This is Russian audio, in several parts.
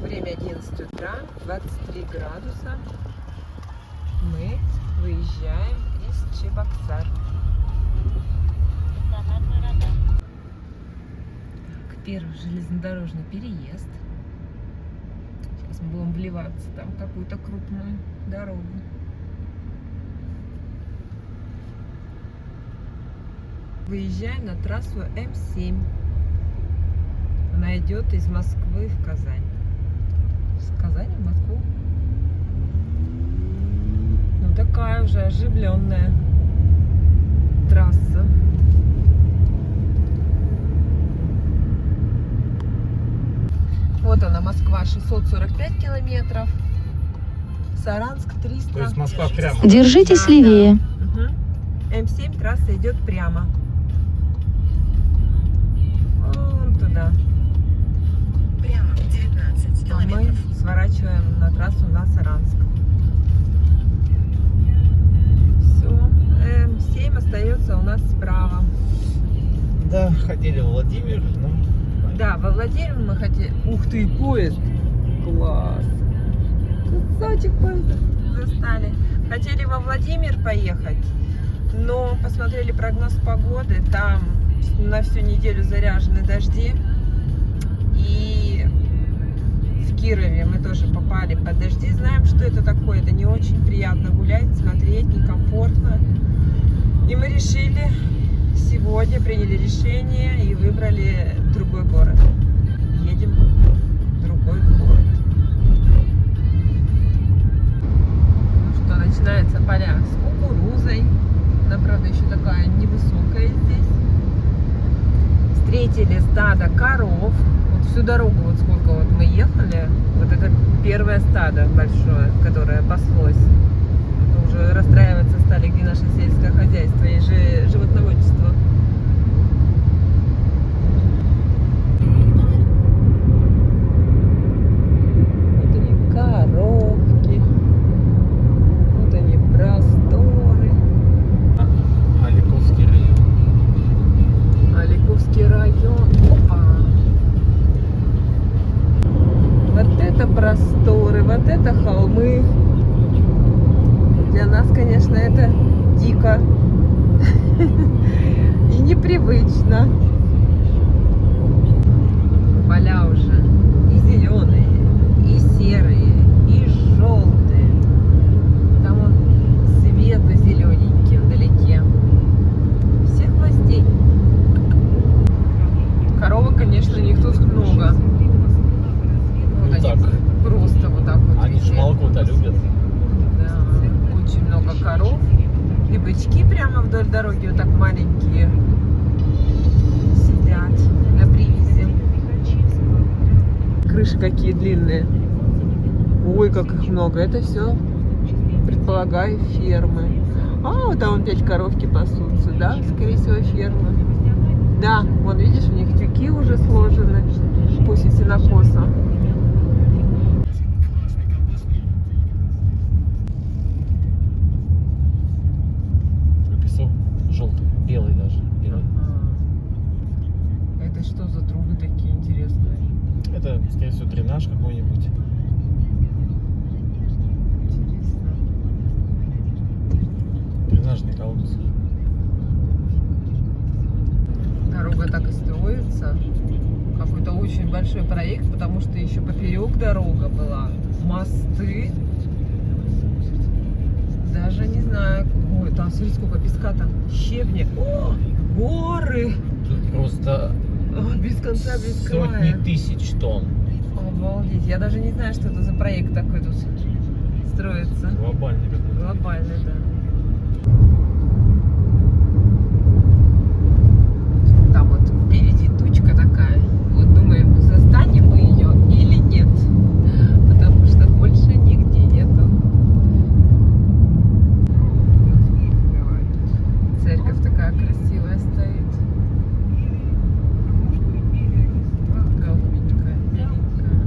Время 11 утра, 23 градуса. Мы выезжаем из Чебоксар. Так, первый железнодорожный переезд. Сейчас мы будем вливаться там в какую-то крупную дорогу. Выезжаем на трассу М7. Она идет из Москвы в Казань. С Казани в Москву. Ну, такая уже оживленная трасса. Вот она, Москва, 645 километров. Саранск 300. То есть Москва прямо. Держитесь Да, левее. да. Угу. М7 трасса идет прямо. Вон туда. Прямо 19 А мы километров. сворачиваем на трассу на Саранск. Все. М7 остается у нас справа. Да, ходили в Владимир, но... Да, во Владимир мы хотели... Ух ты, поезд! Класс! Кусочек поезда застали. Хотели во Владимир поехать, но посмотрели прогноз погоды. Там на всю неделю заряжены дожди. И в Кирове мы тоже попали под дожди. Знаем, что это такое. Это не очень приятно гулять, смотреть, некомфортно. И мы решили... Сегодня приняли решение и выбрали другой город. Едем в другой город. Ну что, начинается поля с кукурузой. Она, правда, еще такая невысокая здесь. Встретили стадо коров. Вот всю дорогу, вот сколько вот мы ехали, вот это первое стадо большое, которое паслось. Вот уже расстраиваться стали, где наше сельское хозяйство и животноводчество. Вот они, коровки. Вот они, просторы. Аликовский район. Аликовский район. Опа! Вот это просторы, вот это холмы. Для нас, конечно, это дико и непривычно. Поля уже и зеленые, и серые, и желтые. Там он светло-зелененький вдалеке. Всех мастей. Коровы, конечно, у них тут много. Вот они Так. просто вот так вот. Они же висят. молоко-то любят. Да, очень много коров. И бычки прямо вдоль дороги вот так маленькие сидят на привязи. Крыши какие длинные. Ой, как их много. Это все, предполагаю, фермы. А, вот там 5 коровки пасутся, да? Скорее всего, фермы. Да, вон, видишь, у них тюки уже сложены после сенокоса. Песок желтый, белый даже. Белый. Это что за трубы такие интересные? Это, скорее всего, дренаж какой-нибудь. Интересно. Дренажный колодец. Дорога так и строится. Какой-то очень большой проект, потому что еще поперек дорога была. Мосты. Даже не знаю. Ой, там смотри, сколько песка там. Щебня. О, горы. Тут просто О, без конца, без сотни края. тысяч тонн. Обалдеть. Я даже не знаю, что это за проект такой тут строится. Глобальный какой-то. Глобальный, да. Там вот впереди тучка такая. Вот думаем, застанем мы ее или нет. Потому что больше нигде нету. Церковь такая красивая стоит. Голубенькая, беленькая.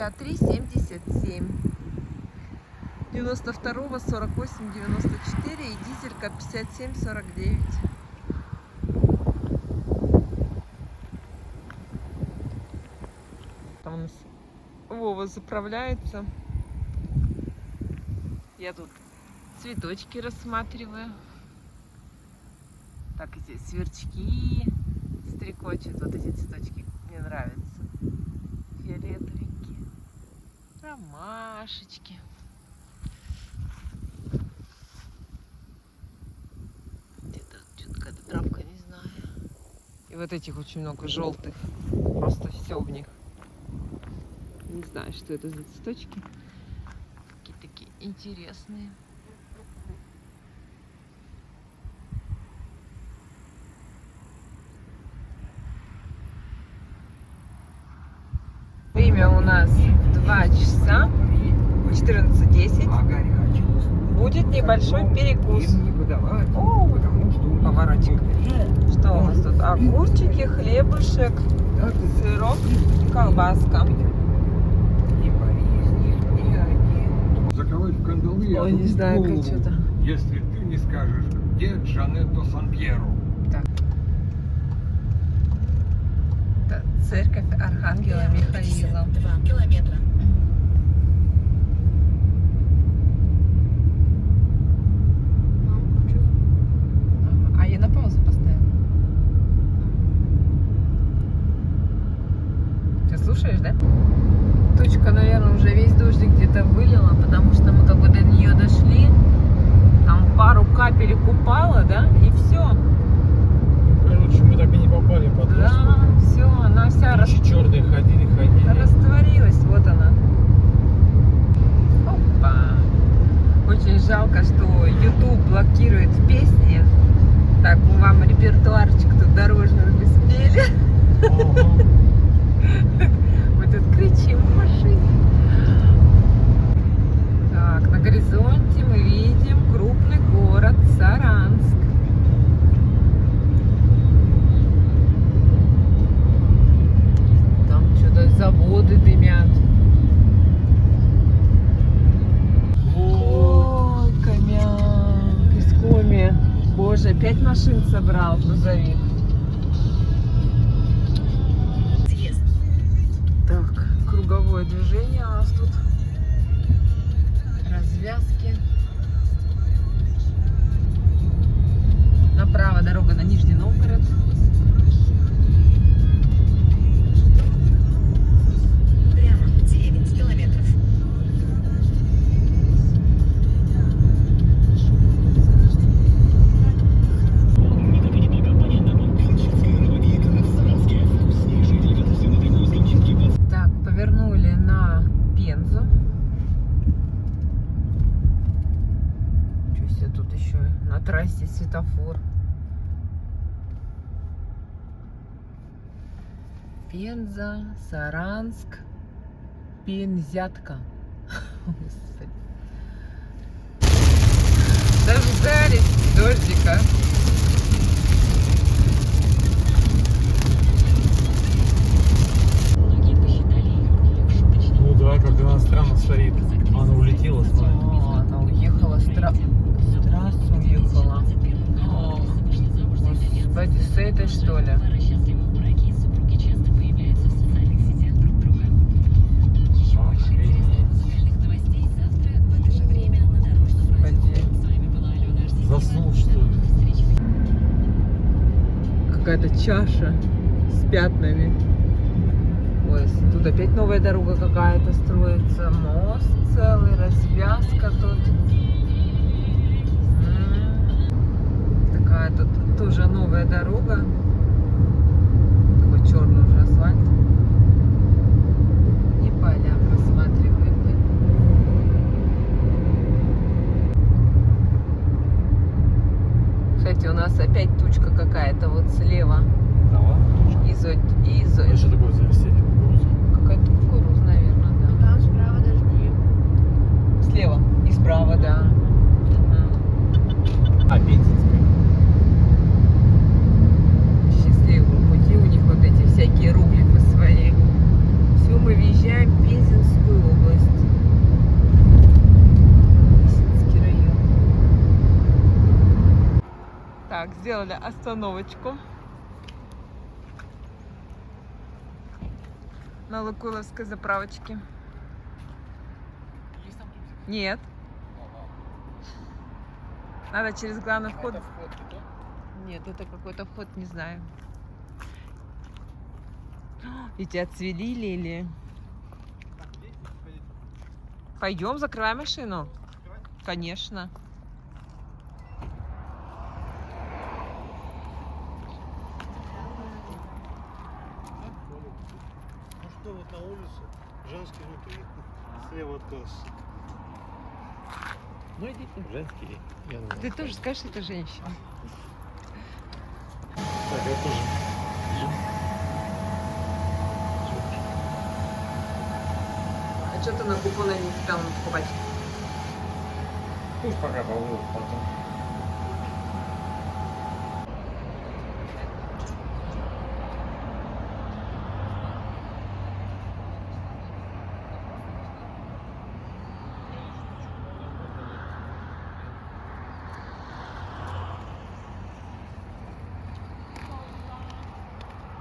63 77. 92 48 94 и дизелька 57 49. Там у нас Вова заправляется. Я тут цветочки рассматриваю. Так, эти сверчки стрекочут. Вот эти цветочки мне нравятся. Фиолетовенькие. Ромашечки. Где-то что-то какая-то травка, не знаю. И вот этих очень много желтых. Просто все в них. Не знаю, что это за цветочки. Какие такие интересные. Время у нас 2 часа 14:10. Будет небольшой перекус. О, поворотик. Что у нас тут? Огурчики, хлебушек, сырок, колбаска. Заковать в кандалы. Ой, не знаю, как что-то. Если ты не скажешь, где Джанетто Сан-Пьеро. Так. Это церковь Архангела Михаила. 2 километра. А я на паузу поставила. Ты слушаешь, да? Тучка, наверное, уже весь дождик где-то вылила, потому что мы как бы до нее дошли. Там пару капель купала, да, и все. Короче, мы так и не попали под дождь. Да, все, она вся Черные ходили. растворилась, вот она. Опа. Очень жалко, что YouTube блокирует песни. Так, мы вам репертуарчик тут дорожный бы спели. Мы тут кричим в машине. Так, на горизонте мы видим крупный город Саранск. Там что-то заводы дымят. Ой, комяк, Искоми. Боже, 5 машин собрал грузовик. Съезд. Так, круговое движение у нас тут. Развязки. Направо дорога на Нижний Новгород. Прямо 9 километров. Так, повернули на Пензу. Что себе тут еще на трассе светофор. Пенза, Саранск, Пензятка. Господи. Дождались дождика. Ну да, как иностранно стоит. Она улетела, смотри. О, она уехала с трассы уехала. О, Господи, с этой что ли? Господи. Заснул, что ли? Какая-то чаша с пятнами. Ой, тут опять новая дорога какая-то строится. Мост целый, развязка тут. Такая тут тоже новая дорога. Такой черный уже асфальт. И поля просматриваем мы. Кстати, у нас опять тучка какая-то вот слева. Давай. Изо. Что такое за растение? Какая-то кукуруза, наверное, да. Там справа дожди. Слева и справа, да. А, Пензенская. Счастливого пути. У них вот эти всякие сделали остановочку на Лукойловской заправочке. Нет. Надо через главный вход. Нет, это какой-то вход, не знаю. Эти отцвели лилии. Пойдем, закрывай машину. Конечно. Ну что, вот на улице, женский внутри, слева от кассы. Ну идите, женские. Я думаю. Ты тоже скажешь, что это женщина. Так, я тоже. А что ты на купоны не успел покупать? Пусть пока поводят потом.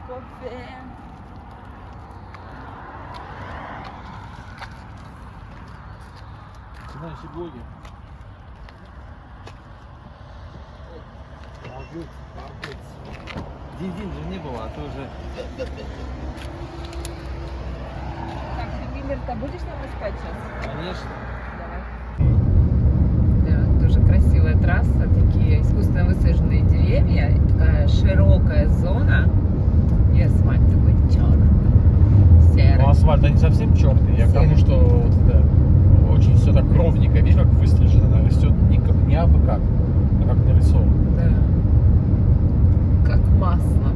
Кофе. Знаешь, сегодня. Молодец. День же не было, а то уже... Так, ты Миллер-то будешь нам искать сейчас? Конечно. Давай. Да, тоже красивая трасса, такие искусственно высаженные деревья, такая широкая зона и асфальт такой черный, серый. Ну, асфальт, они совсем черные. Я к тому, что вот это очень все так ровненько. Видишь, как выстрижено, она растет не абы как, а как нарисовано. Да. Как масло.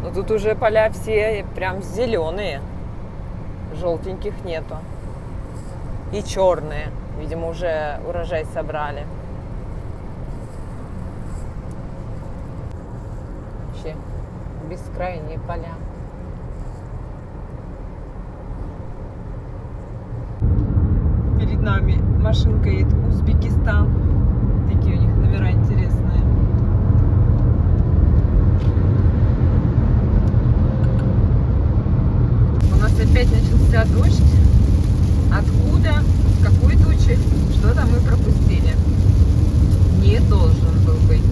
Но тут уже поля все прям зеленые. Желтеньких нету. И черные. Видимо, уже урожай собрали. Вообще бескрайние поля. Перед нами машинка едет Узбекистан. Такие у них номера интересные. У нас опять начался дождь. Откуда? С какой тучи? Что-то мы пропустили. Не должен был быть.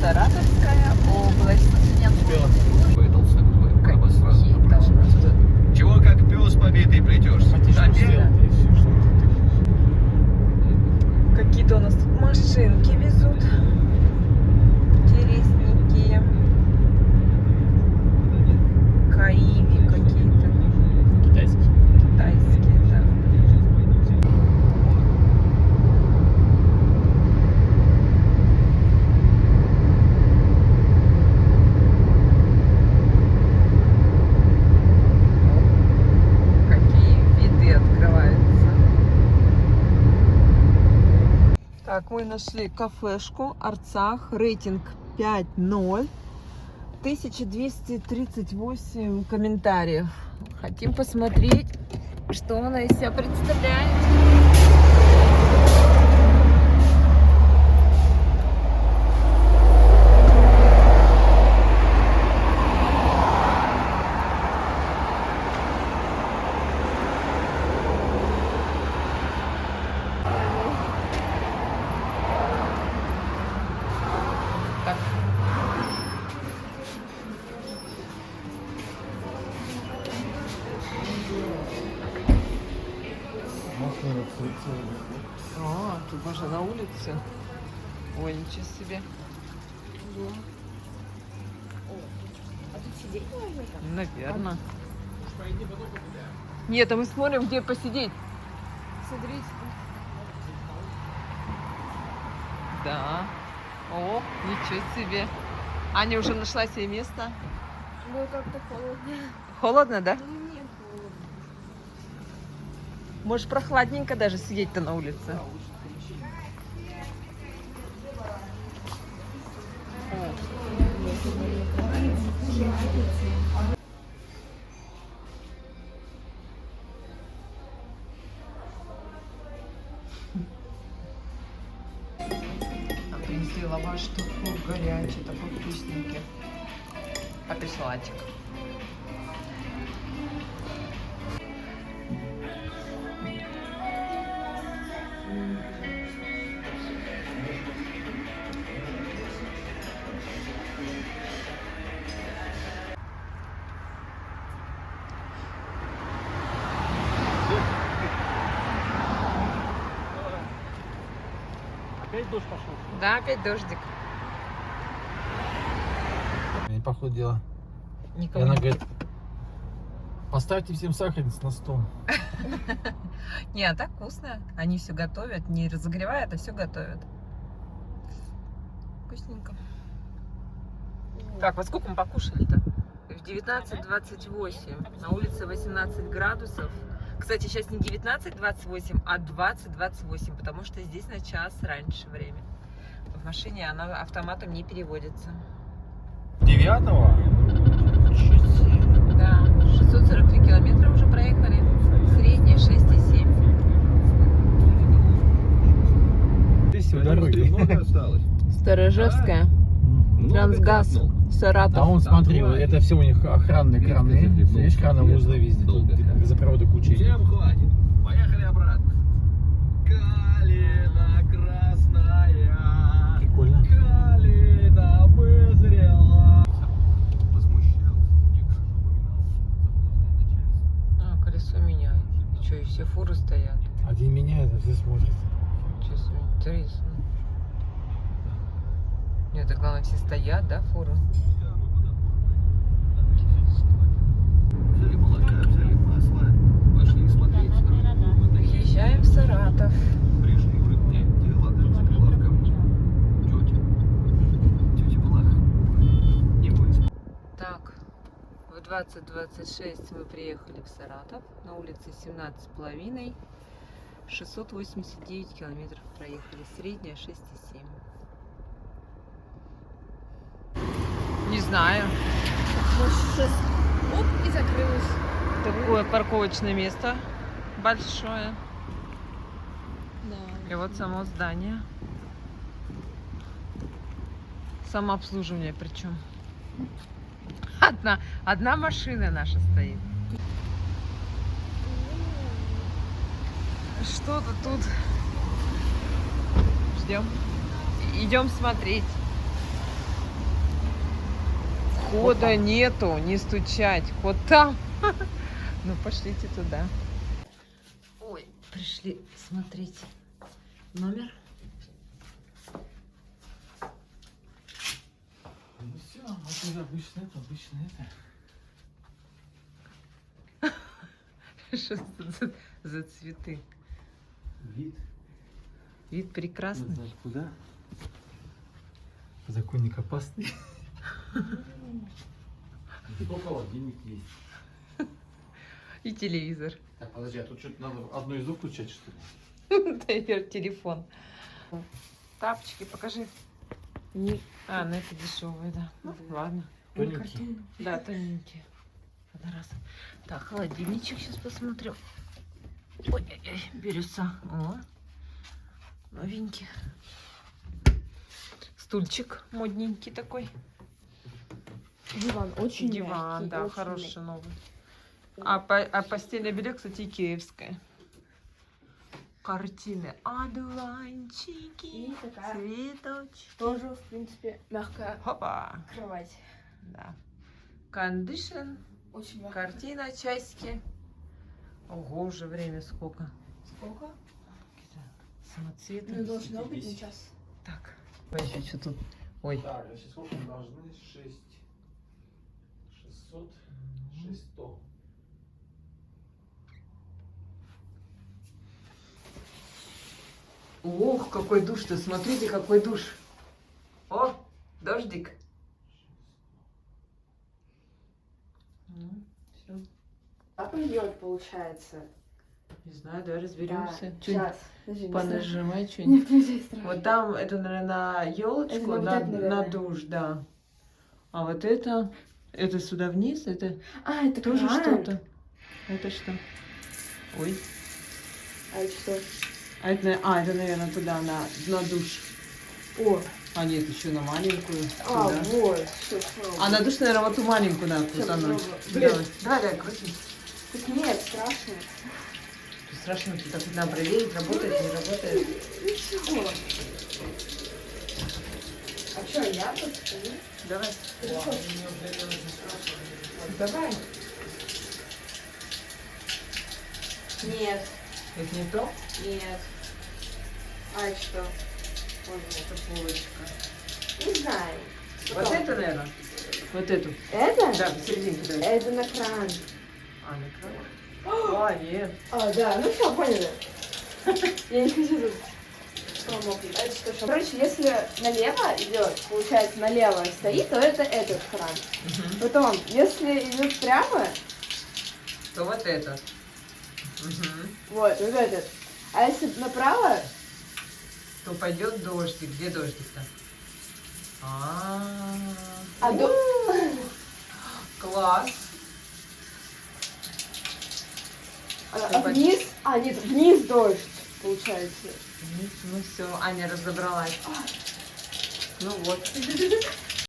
Саратовская область. Чего как пес побитый плетешься? Потише сделать, и все, что ты. Какие-то у нас тут машинки везут. Интересненькие. Каиви какие-то. Китайский. Китайские, да. Какие виды открываются. Так, мы нашли кафешку Арцах, рейтинг 5.0, 1238 комментариев. Хотим посмотреть, что она из себя представляет. Так. Машина целая. А, тут можно на улице. Ой, ничего себе. А тут сидеть можно там? Наверное. Нет, а мы смотрим, где посидеть. Смотрите. Да. О, ничего себе. Аня уже нашла себе место. Ну как-то холодно. Холодно, да? Ну нет, холодно. Может, прохладненько даже сидеть-то на улице. И лаваш такой горячий, такой вкусненький. Опять салатик. Опять дождь пошел. Да, опять дождик. Не похудела. И Никого она не- говорит, поставьте всем сахарниц на стол. Не, а так вкусно. Они все готовят, не разогревают, а все готовят. Вкусненько. Так, во сколько мы покушали-то? В 19:28. На улице 18 градусов. Кстати, сейчас не 19:28, а 20:28, потому что здесь на час раньше время. В машине она автоматом не переводится. 9-го? Да, 643 километра уже проехали. Средняя 6,7. Здесь у дороги. Много осталось? Сторожевская. Трансгаз. А Саратов. он, смотри, вот это все у них охранные краны. Видишь, крановые узлы везде. Тут газопроводы куча. Всем хватит. Поехали обратно. Калина красная. Прикольно. Калина вызрела. Возмущался. Мне кажется, упоминал совхозное начальство. А, колесо меняют. И что, и все фуры стоят? Один меняет, а все смотрят. Сейчас интересно. Нет, это главное, все стоят, да, фуры? Взяли молока, взяли масло. Пошли смотреть страну. Въезжаем в Саратов. Пришли в рыбное дело, там за прилавком тетя была не выспалась. Так, в 20:26 мы приехали в Саратов. На улице 17,5. 689 километров проехали. Средняя 6,7. Не знаю. Может, сейчас оп, и закрылась. Такое парковочное место большое. Да. И вот само здание. Самообслуживание причем. Одна машина наша стоит. Что-то тут. Ждем. Идем смотреть. Входа нету, не стучать. Вот там. Ну, пошлите туда. Ой, пришли смотреть номер. Ну все, вот обычно это. Что это за цветы? Вид. Вид прекрасный. Знаешь, куда? Законник опасный. Только холодильник есть. И телевизор. Так, подожди, а тут что-то надо одну из двух включать, что ли? Таймер, телефон. Тапочки покажи. Не... А, ну это дешевые, да. Ну, ладно. Тоненький. Да, тоненькие. Одноразовые. Так, холодильничек сейчас посмотрю. Ой-ой-ой, берется. О, новенький. Стульчик модненький такой. Диван очень Диван, мягкий, да, очень хороший новый. А постельное белье, кстати, икеевское. Картины, одуванчики, И такая цветочки. тоже, в принципе, мягкая Хопа, кровать. да. Кондишн, Очень мягкая. картина, часики. Ого, уже время сколько? Сколько? Какие-то самоцветы. Ну, должно быть на час. Так, еще что тут? Ой, Так, значит, сколько мы должны? 600. 600. ох, какой душ-то, смотрите, какой душ. О, дождик. Все. А пойдет, получается. Не знаю, давай разберемся. Да, Чё-нибудь сейчас. Подожди, не знаю. понажимай что-нибудь. Нет, не страшно. Вот там это, наверное, на елочку, Это на вот на, это, наверное. на душ, да. А вот это сюда вниз, это А, это тоже кран. что-то. Это что? Ой. А это что? Это, это, наверное, туда, на душ. О, А нет, еще на маленькую. А, сюда. вот, все, А на душ, наверное, вот ту маленькую надо крутануть. Блин. Давай, крути. Так нет, страшно. Страшно, тут так надо проверить, работает, не работает. Ничего. А что, я тут стою? Давай. Ты что? Давай. Нет, Это не то? нет. А это что? Ой, это полочка. Не знаю. Вот Что? это, наверное? Вот эту. Это? Да, посерединке, да. Это на кран. А, на кран. А, нет. А, да, ну все, поняли. Я не хочу тут промокнуть. А это что? Короче, если налево идет, получается, налево стоит, то это этот кран. Потом, если идет прямо, То вот этот. Мгм. вот этот. А если направо, То пойдет дождик. Где дождик-то? а до... Класс. а вниз, а нет, вниз дождь, получается. Ну все, Аня разобралась. Ну вот.